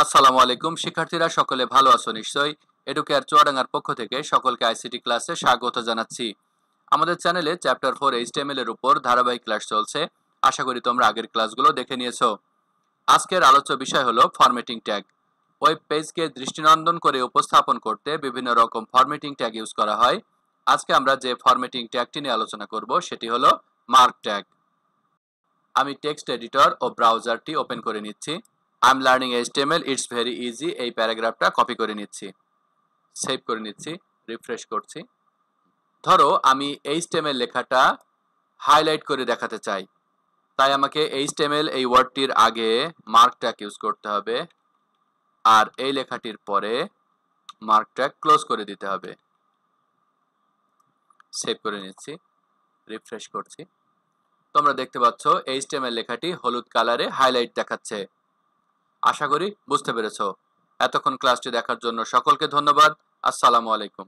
আসসালামু আলাইকুম শিক্ষার্থীরা সকলে ভালো আছো নিশ্চয়ই। এডুকেয়ার চুয়াডাঙ্গার পক্ষ থেকে সকলকে আইসিটি ক্লাসে স্বাগত জানাচ্ছি। আমাদের চ্যানেলে চ্যাপ্টার 4 এইচটিএমএল এর উপর ধারাবাহিক ক্লাস চলছে। আশা করি তোমরা আগের ক্লাসগুলো দেখে নিয়েছো। আজকের আলোচ্য বিষয় হলো ফরম্যাটিং ট্যাগ। ওয়েব পেজকে দৃষ্টিনন্দন করে উপস্থাপন করতে বিভিন্ন রকম ফরম্যাটিং ট্যাগ ইউজ করা হয়। আজকে আমরা যে ফরম্যাটিং ট্যাগটি নিয়ে আলোচনা করব সেটি হলো মার্ক ট্যাগ। আমি টেক্সট এডিটর ও ব্রাউজারটি ওপেন করে নিচ্ছি। I am learning HTML, it's very easy এই প্যারাগ্রাফটা কপি করে নিচ্ছি, সেভ করে নিচ্ছি, রিফ্রেশ করছি। ধরো আমি এইচটিএমএল লেখাটা হাইলাইট করে দেখাতে চাই, তাই আমাকে এইচটিএমএল এই ওয়ার্ডটির আগে মার্ক ট্যাগ ইউজ করতে হবে, আর এই লেখাটির পরে মার্ক ট্যাগ ক্লোজ করে দিতে হবে। সেভ করে নিচ্ছি, রিফ্রেশ করছি। তোমরা দেখতে পাচ্ছ এইচটিএমএল লেখাটি হলুদ কালারে হাইলাইট দেখাচ্ছে। আশা করি বুঝতে পেরেছো। এতক্ষণ ক্লাসটি দেখার জন্য সকলকে ধন্যবাদ। আসসালামু আলাইকুম।